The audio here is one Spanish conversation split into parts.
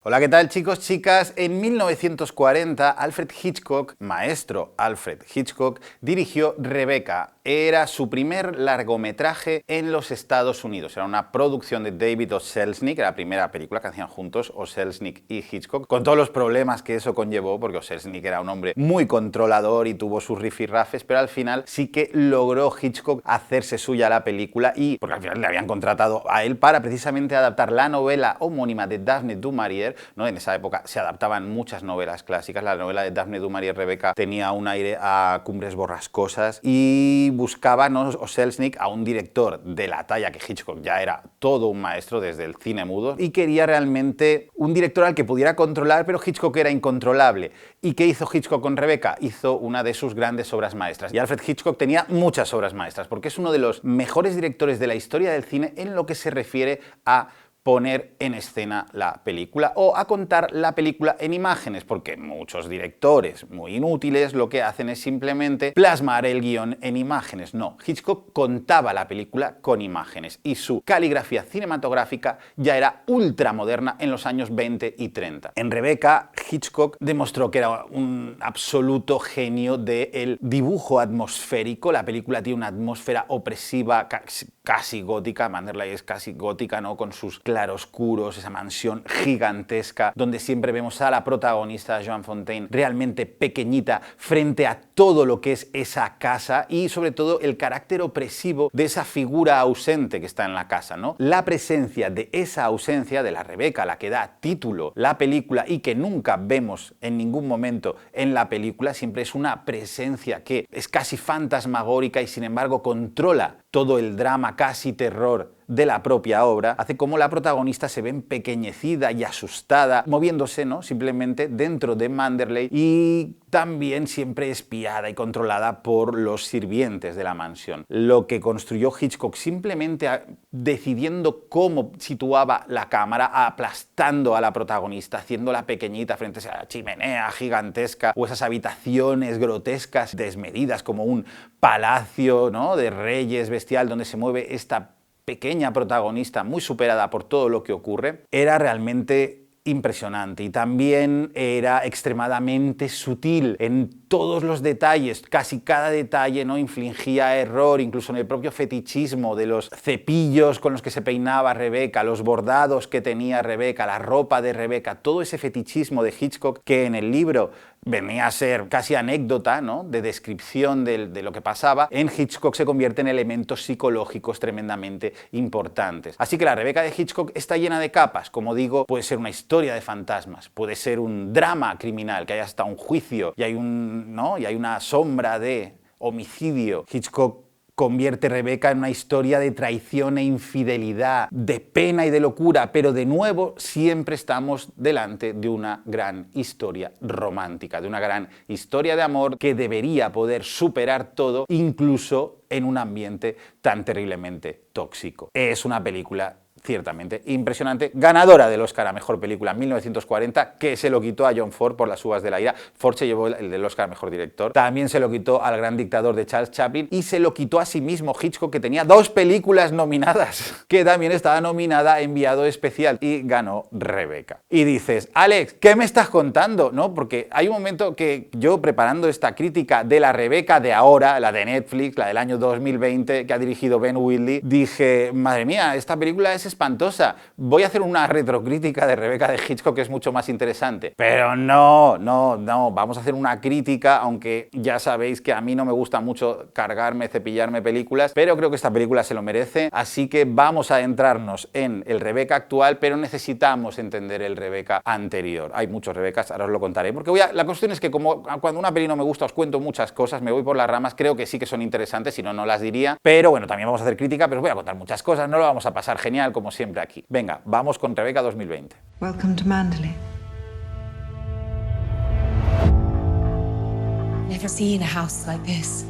Hola, ¿qué tal, chicos, chicas? En 1940, Alfred Hitchcock, maestro Alfred Hitchcock, dirigió Rebecca. Era su primer largometraje en los Estados Unidos. Era una producción de David O. Selznick, era la primera película que hacían juntos O. Selznick y Hitchcock, con todos los problemas que eso conllevó, porque O. Selznick era un hombre muy controlador y tuvo sus rifirrafes, pero al final sí que logró Hitchcock hacerse suya la película, y porque al final le habían contratado a él para precisamente adaptar la novela homónima de Daphne du Maurier, ¿no? En esa época se adaptaban muchas novelas clásicas. La novela de Daphne du Maurier, Rebecca, tenía un aire a Cumbres borrascosas y buscaba, ¿no?, O. Selznick a un director de la talla que Hitchcock ya era todo un maestro desde el cine mudo, y quería realmente un director al que pudiera controlar, pero Hitchcock era incontrolable. ¿Y qué hizo Hitchcock con Rebecca? Hizo una de sus grandes obras maestras. Y Alfred Hitchcock tenía muchas obras maestras, porque es uno de los mejores directores de la historia del cine en lo que se refiere a poner en escena la película o a contar la película en imágenes, porque muchos directores muy inútiles lo que hacen es simplemente plasmar el guión en imágenes. No, Hitchcock contaba la película con imágenes, y su caligrafía cinematográfica ya era ultramoderna en los años 20 y 30. En Rebecca, Hitchcock demostró que era un absoluto genio del dibujo atmosférico. La película tiene una atmósfera opresiva, casi gótica. Manderley es casi gótica, ¿no?, con sus claroscuros, esa mansión gigantesca, donde siempre vemos a la protagonista, Joan Fontaine, realmente pequeñita frente a todo lo que es esa casa, y sobre todo el carácter opresivo de esa figura ausente que está en la casa, ¿no? La presencia de esa ausencia, de la Rebecca, la que da título la película y que nunca vemos en ningún momento en la película, siempre es una presencia que es casi fantasmagórica y sin embargo controla todo el drama, casi terror, de la propia obra, hace como la protagonista se ve empequeñecida y asustada, moviéndose, ¿no?, simplemente dentro de Manderley, y también siempre espiada y controlada por los sirvientes de la mansión. Lo que construyó Hitchcock simplemente decidiendo cómo situaba la cámara, aplastando a la protagonista, haciéndola pequeñita frente a esa chimenea gigantesca o esas habitaciones grotescas, desmedidas, como un palacio, ¿no?, de reyes bestial, donde se mueve esta pequeña protagonista muy superada por todo lo que ocurre, era realmente impresionante. Y también era extremadamente sutil en todos los detalles. Casi cada detalle, ¿no?, infligía error, incluso en el propio fetichismo de los cepillos con los que se peinaba Rebecca, los bordados que tenía Rebecca, la ropa de Rebecca, todo ese fetichismo de Hitchcock, que en el libro venía a ser casi anécdota, ¿no?, de descripción de lo que pasaba, en Hitchcock se convierte en elementos psicológicos tremendamente importantes. Así que la Rebecca de Hitchcock está llena de capas. Como digo, puede ser una historia de fantasmas, puede ser un drama criminal, que hay hasta un juicio y hay una sombra de homicidio. Hitchcock convierte Rebecca en una historia de traición e infidelidad, de pena y de locura, pero de nuevo siempre estamos delante de una gran historia romántica, de una gran historia de amor que debería poder superar todo, incluso en un ambiente tan terriblemente tóxico. Es una película ciertamente impresionante, ganadora del Oscar a Mejor Película en 1940, que se lo quitó a John Ford por Las uvas de la ira. Ford se llevó el del Oscar a Mejor Director. También se lo quitó al Gran Dictador de Charles Chaplin, y se lo quitó a sí mismo Hitchcock, que tenía 2 películas nominadas, que también estaba nominada a Enviado Especial, y ganó Rebecca. Y dices, Alex, ¿qué me estás contando? ¿No? Porque hay un momento que yo, preparando esta crítica de la Rebecca de ahora, la de Netflix, la del año 2020, que ha dirigido Ben Wheatley, dije, madre mía, esta película es espantosa. Voy a hacer una retrocrítica de Rebecca de Hitchcock, que es mucho más interesante. Pero no, vamos a hacer una crítica, aunque ya sabéis que a mí no me gusta mucho cepillarme películas, pero creo que esta película se lo merece, así que vamos a adentrarnos en el Rebecca actual, pero necesitamos entender el Rebecca anterior. Hay muchos Rebeccas, ahora os lo contaré, porque la cuestión es que como cuando una peli no me gusta os cuento muchas cosas, me voy por las ramas, creo que sí que son interesantes, si no, no las diría, pero bueno, también vamos a hacer crítica, pero os voy a contar muchas cosas, no lo vamos a pasar genial como siempre aquí. Venga, vamos con Rebecca 2020. Welcome to Manderley. Never seen a house like this.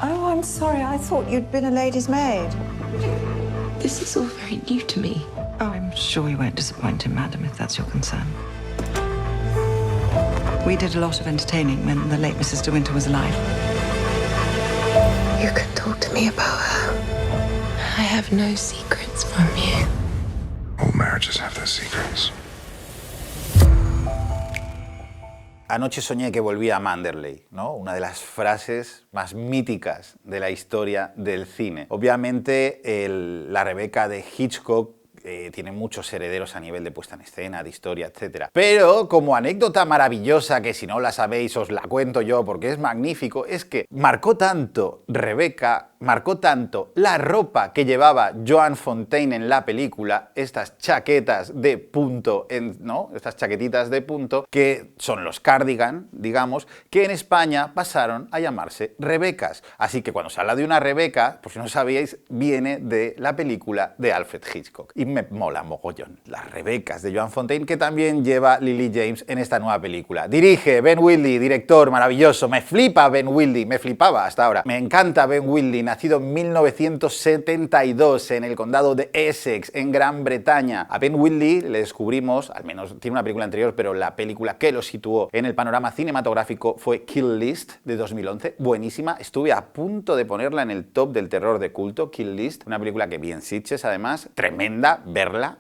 Oh, I'm sorry. I thought you'd been a lady's maid. This is all very new to me. Oh, I'm sure you won't disappoint him, madam, if that's your concern. We did a lot of entertaining when the late Mrs. De Winter was alive. You can talk to me about her. I have no secrets from you. All marriages have their secrets. Anoche soñé que volvía a Manderley, ¿no? Una de las frases más míticas de la historia del cine. Obviamente, la Rebeca de Hitchcock tiene muchos herederos a nivel de puesta en escena, de historia, etc. Pero como anécdota maravillosa, que si no la sabéis os la cuento yo porque es magnífico, es que marcó tanto Rebeca, marcó tanto la ropa que llevaba Joan Fontaine en la película, estas chaquetas de punto, ¿no? Estas chaquetitas de punto, que son los cardigan, digamos, que en España pasaron a llamarse Rebecas. Así que cuando se habla de una Rebeca, por si no sabíais, viene de la película de Alfred Hitchcock. Y me mola mogollón. Las Rebecas de Joan Fontaine, que también lleva Lily James en esta nueva película. Dirige Ben Wheatley, director maravilloso. Me flipa Ben Wheatley, me flipaba hasta ahora. Me encanta Ben Wheatley, nacido en 1972 en el condado de Essex, en Gran Bretaña. A Ben Wheatley le descubrimos, al menos tiene una película anterior, pero la película que lo situó en el panorama cinematográfico fue Kill List, de 2011. Buenísima. Estuve a punto de ponerla en el top del terror de culto, Kill List. Una película que vi en Sitges, además. Tremenda. Verla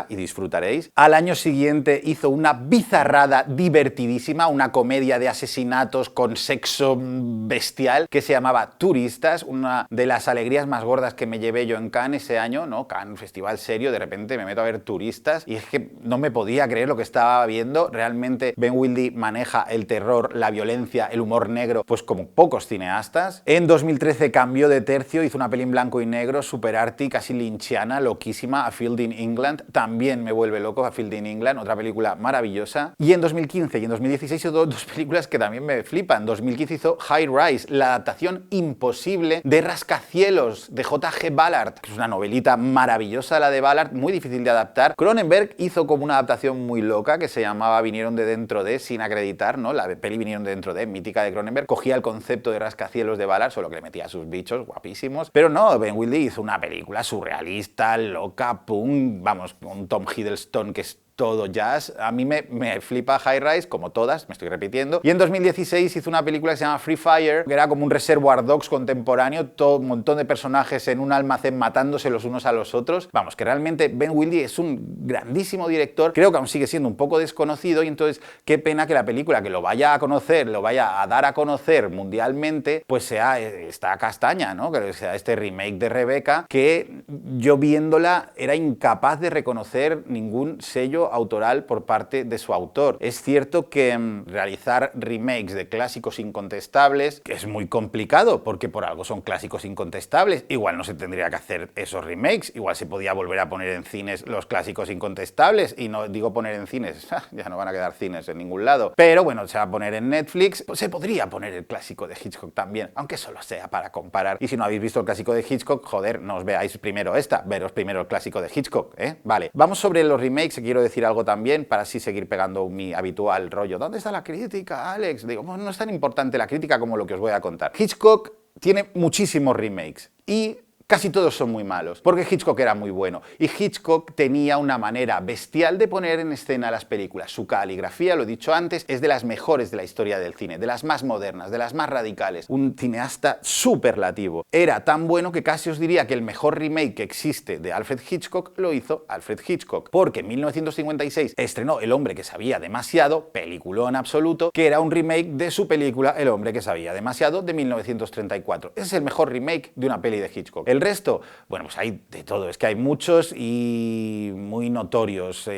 y disfrutaréis. Al año siguiente hizo una bizarrada divertidísima, una comedia de asesinatos con sexo bestial que se llamaba Turistas, una de las alegrías más gordas que me llevé yo en Cannes ese año, ¿no? Cannes, festival serio, de repente me meto a ver Turistas y es que no me podía creer lo que estaba viendo. Realmente Ben Wheatley maneja el terror, la violencia, el humor negro, pues como pocos cineastas. En 2013 cambió de tercio, hizo una peli en blanco y negro, super arty, casi lynchiana, loquísima, A Field in England, también me vuelve loco, A Field in England, otra película maravillosa. Y en 2015 y en 2016 hizo dos películas que también me flipan. En 2015 hizo High Rise, la adaptación imposible de Rascacielos, de J.G. Ballard, que es una novelita maravillosa la de Ballard, muy difícil de adaptar. Cronenberg hizo como una adaptación muy loca que se llamaba Vinieron de dentro de, sin acreditar, ¿no? La peli Vinieron de dentro de, mítica de Cronenberg, cogía el concepto de Rascacielos de Ballard, solo que le metía a sus bichos guapísimos. Pero no, Ben Wheatley hizo una película surrealista, loca, vamos, un Tom Hiddleston que es todo jazz. A mí me flipa High Rise, como todas, me estoy repitiendo. Y en 2016 hizo una película que se llama Free Fire, que era como un Reservoir Dogs contemporáneo, todo un montón de personajes en un almacén matándose los unos a los otros. Vamos, que realmente Ben Wheatley es un grandísimo director, creo que aún sigue siendo un poco desconocido y entonces qué pena que la película que lo vaya a conocer, lo vaya a dar a conocer mundialmente, pues sea esta castaña, ¿no? Que sea este remake de Rebeca, que yo viéndola era incapaz de reconocer ningún sello autoral por parte de su autor. Es cierto que realizar remakes de clásicos incontestables es muy complicado, porque por algo son clásicos incontestables. Igual no se tendría que hacer esos remakes, igual se podía volver a poner en cines los clásicos incontestables, y no digo poner en cines, ya no van a quedar cines en ningún lado, pero bueno, se va a poner en Netflix, pues se podría poner el clásico de Hitchcock también, aunque solo sea para comparar. Y si no habéis visto el clásico de Hitchcock, joder, no os veáis primero veros primero el clásico de Hitchcock, ¿eh? Vale, vamos sobre los remakes, quiero decir algo también para así seguir pegando mi habitual rollo. ¿Dónde está la crítica, Alex? Digo, pues no es tan importante la crítica como lo que os voy a contar. Hitchcock tiene muchísimos remakes y casi todos son muy malos, porque Hitchcock era muy bueno. Y Hitchcock tenía una manera bestial de poner en escena las películas. Su caligrafía, lo he dicho antes, es de las mejores de la historia del cine, de las más modernas, de las más radicales. Un cineasta superlativo. Era tan bueno que casi os diría que el mejor remake que existe de Alfred Hitchcock lo hizo Alfred Hitchcock, porque en 1956 estrenó El hombre que sabía demasiado, peliculón absoluto, que era un remake de su película El hombre que sabía demasiado, de 1934. Ese es el mejor remake de una peli de Hitchcock. El resto, bueno, pues hay de todo, es que hay muchos y muy notorios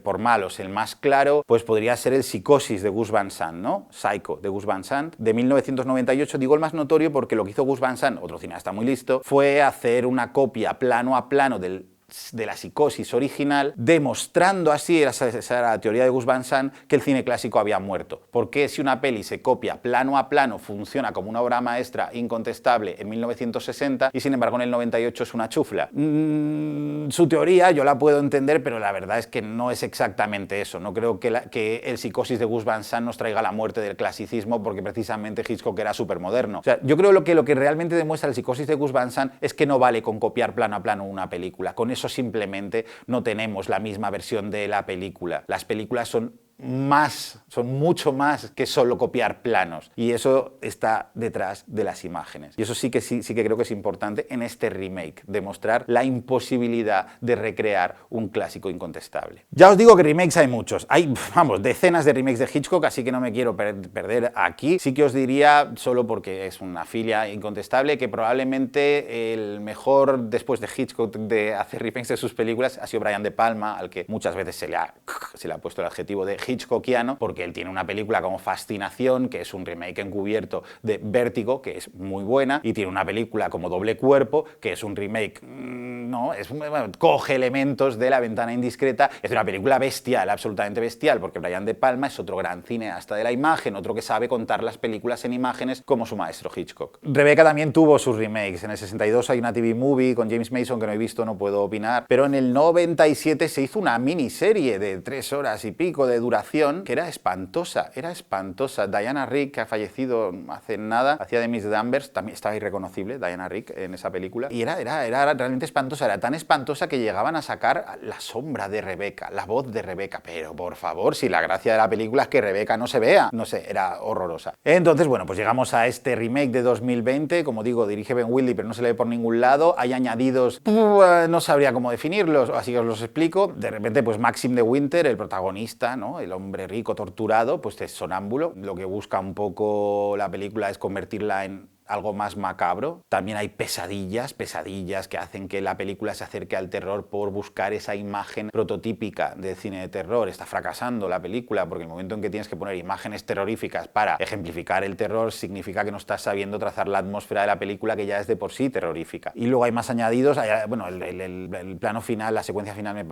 por malos. El más claro, pues podría ser el Psicosis de Gus Van Sant, ¿no? Psycho de Gus Van Sant, de 1998. Digo el más notorio porque lo que hizo Gus Van Sant, otro cineasta muy listo, fue hacer una copia plano a plano de la Psicosis original, demostrando así, esa era la teoría de Gus Van Sant, que el cine clásico había muerto. Porque si una peli se copia plano a plano, funciona como una obra maestra incontestable en 1960 y sin embargo en el 98 es una chufla? Su teoría yo la puedo entender, pero la verdad es que no es exactamente eso. No creo que el Psicosis de Gus Van Sant nos traiga la muerte del clasicismo, porque precisamente Hitchcock era súper moderno. O sea, yo creo que lo que realmente demuestra el Psicosis de Gus Van Sant es que no vale con copiar plano a plano una película. Con eso simplemente no tenemos la misma versión de la película. Las películas son son mucho más que solo copiar planos, y eso está detrás de las imágenes. Y eso sí que creo que es importante en este remake, demostrar la imposibilidad de recrear un clásico incontestable. Ya os digo que remakes hay muchos, hay, vamos, decenas de remakes de Hitchcock, así que no me quiero perder aquí. Sí que os diría, solo porque es una filia incontestable, que probablemente el mejor después de Hitchcock de hacer remakes de sus películas ha sido Brian De Palma, al que muchas veces se le ha puesto el adjetivo de Hitchcockiano, porque él tiene una película como Fascinación, que es un remake encubierto de Vértigo, que es muy buena, y tiene una película como Doble Cuerpo, que es un remake, coge elementos de La Ventana Indiscreta. Es una película bestial, absolutamente bestial, porque Brian De Palma es otro gran cineasta de la imagen, otro que sabe contar las películas en imágenes como su maestro Hitchcock. Rebecca también tuvo sus remakes. En el 62 hay una TV movie con James Mason que no he visto, no puedo opinar, pero en el 97 se hizo una miniserie de 3 horas y pico de duración que era espantosa, Diana Rigg, que ha fallecido hace nada, hacía de Miss Danvers, también estaba irreconocible Diana Rigg en esa película, y era realmente espantosa, era tan espantosa que llegaban a sacar la sombra de Rebecca, la voz de Rebecca, pero por favor, si la gracia de la película es que Rebecca no se vea, no sé, era horrorosa. Entonces, bueno, pues llegamos a este remake de 2020, como digo, dirige Ben Wheatley, pero no se le ve por ningún lado, hay añadidos, no sabría cómo definirlos, así que os los explico. De repente, pues Maxim de Winter, el protagonista, ¿no?, el hombre rico torturado, pues es sonámbulo. Lo que busca un poco la película es convertirla en algo más macabro. También hay pesadillas que hacen que la película se acerque al terror por buscar esa imagen prototípica del cine de terror. Está fracasando la película porque el momento en que tienes que poner imágenes terroríficas para ejemplificar el terror significa que no estás sabiendo trazar la atmósfera de la película, que ya es de por sí terrorífica. Y luego hay más añadidos, bueno, el plano final, la secuencia final,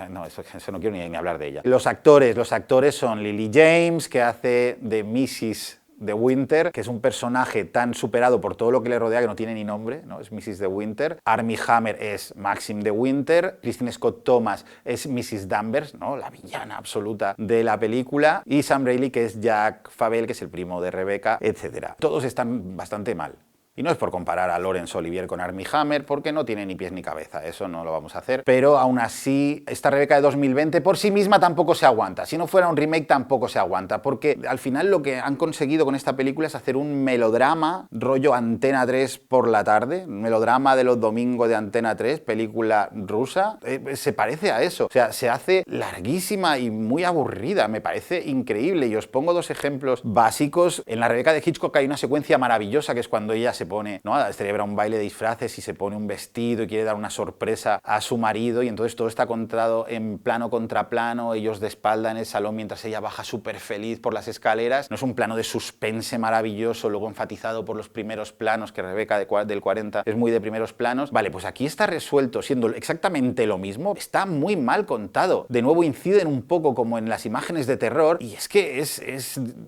no, eso no quiero ni hablar de ella. Los actores son Lily James, que hace de Mrs. de Winter, que es un personaje tan superado por todo lo que le rodea que no tiene ni nombre, ¿no? Es Mrs. de Winter. Armie Hammer es Maxim de Winter. Christine Scott Thomas es Mrs. Danvers, ¿no?, la villana absoluta de la película. Y Sam Reilly, que es Jack Fabel, que es el primo de Rebecca, etc. Todos están bastante mal. Y no es por comparar a Laurence Olivier con Armie Hammer, porque no tiene ni pies ni cabeza, eso no lo vamos a hacer. Pero aún así, esta Rebecca de 2020 por sí misma tampoco se aguanta. Si no fuera un remake tampoco se aguanta, porque al final lo que han conseguido con esta película es hacer un melodrama, rollo Antena 3 por la tarde, un melodrama de los domingos de Antena 3, película rusa. Se parece a eso, o sea, se hace larguísima y muy aburrida, me parece increíble. Y os pongo 2 ejemplos básicos. En la Rebecca de Hitchcock hay una secuencia maravillosa, que es cuando ella se pone, ¿no?, celebra un baile de disfraces y se pone un vestido y quiere dar una sorpresa a su marido, y entonces todo está contado en plano contra plano, ellos de espalda en el salón mientras ella baja súper feliz por las escaleras. No es un plano de suspense maravilloso, luego enfatizado por los primeros planos, que Rebecca del 40 es muy de primeros planos. Vale, pues aquí está resuelto siendo exactamente lo mismo, está muy mal contado. De nuevo inciden un poco como en las imágenes de terror, y es que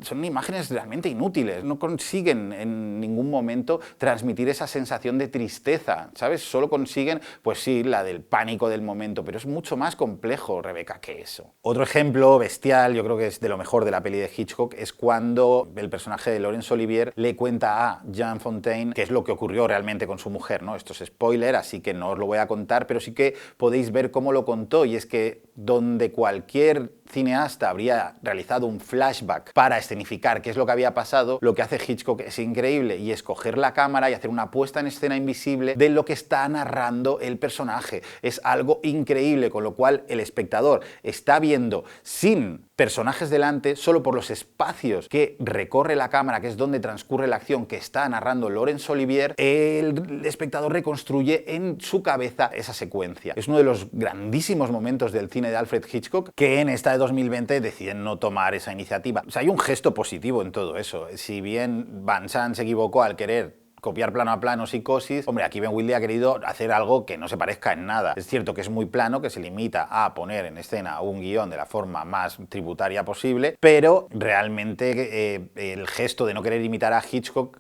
son imágenes realmente inútiles, no consiguen en ningún momento transmitir esa sensación de tristeza, ¿sabes? Solo consiguen, pues sí, la del pánico del momento, pero es mucho más complejo, Rebecca, que eso. Otro ejemplo bestial, yo creo que es de lo mejor de la peli de Hitchcock, es cuando el personaje de Laurence Olivier le cuenta a Jean Fontaine qué es lo que ocurrió realmente con su mujer, ¿no? Esto es spoiler, así que no os lo voy a contar, pero sí que podéis ver cómo lo contó, y es que donde cualquier cineasta habría realizado un flashback para escenificar qué es lo que había pasado, lo que hace Hitchcock es increíble, y es coger la cámara y hacer una puesta en escena invisible de lo que está narrando el personaje. Es algo increíble, con lo cual el espectador está viendo sin personajes delante, solo por los espacios que recorre la cámara, que es donde transcurre la acción que está narrando Laurence Olivier, el espectador reconstruye en su cabeza esa secuencia. Es uno de los grandísimos momentos del cine de Alfred Hitchcock, que en esta de 2020 deciden no tomar esa iniciativa. O sea, hay un gesto positivo en todo eso. Si bien Van Sant se equivocó al querer copiar plano a plano Psicosis, hombre, aquí Ben Wheatley ha querido hacer algo que no se parezca en nada. Es cierto que es muy plano, que se limita a poner en escena un guión de la forma más tributaria posible, pero realmente el gesto de no querer imitar a Hitchcock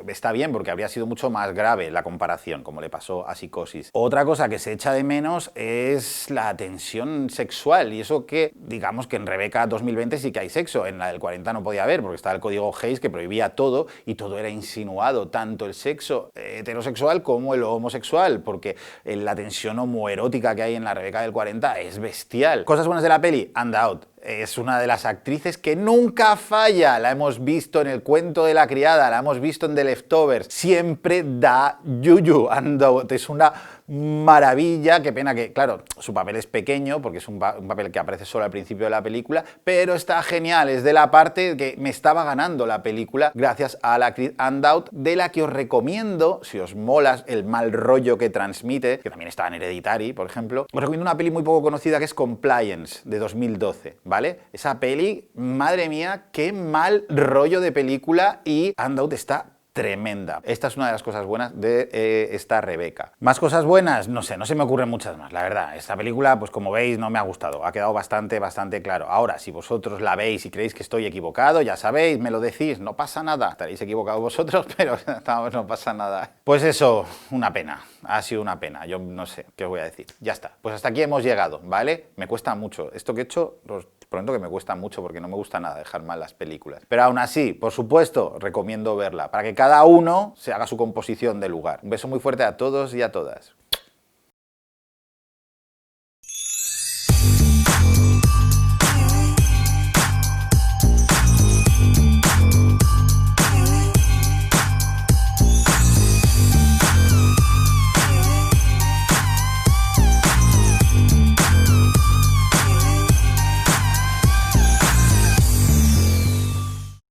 está bien, porque habría sido mucho más grave la comparación, como le pasó a Psicosis. Otra cosa que se echa de menos es la tensión sexual, y eso que, digamos que en Rebecca 2020 sí que hay sexo, en la del 40 no podía haber, porque estaba el código Hays que prohibía todo, y todo era insinuado, tanto el sexo heterosexual como el homosexual, porque la tensión homoerótica que hay en la Rebecca del 40 es bestial. Cosas buenas de la peli, And Out. es una de las actrices que nunca falla. La hemos visto en El cuento de la criada, la hemos visto en The Leftovers. Siempre da yuyu. Andout es una maravilla. Qué pena que, claro, su papel es pequeño porque es un papel que aparece solo al principio de la película, pero está genial. Es de la parte que me estaba ganando la película gracias a la actriz Andout, de la que os recomiendo, si os mola el mal rollo que transmite, que también estaba en Hereditary, por ejemplo, os recomiendo una peli muy poco conocida que es Compliance, de 2012, ¿vale? Esa peli, madre mía, qué mal rollo de película, y Andout está tremenda. Esta es una de las cosas buenas de esta Rebecca. ¿Más cosas buenas? No sé, no se me ocurren muchas más, la verdad. Esta película, pues como veis, no me ha gustado. Ha quedado bastante claro. Ahora, si vosotros la veis y creéis que estoy equivocado, ya sabéis, me lo decís, no pasa nada. Estaréis equivocados vosotros, pero no pasa nada. Pues eso, una pena. Ha sido una pena. Yo no sé qué os voy a decir. Ya está. Pues hasta aquí hemos llegado, ¿vale? Me cuesta mucho. Esto que he hecho, os prometo que me cuesta mucho porque no me gusta nada dejar mal las películas. Pero aún así, por supuesto, recomiendo verla para que cada uno se haga su composición de lugar. Un beso muy fuerte a todos y a todas.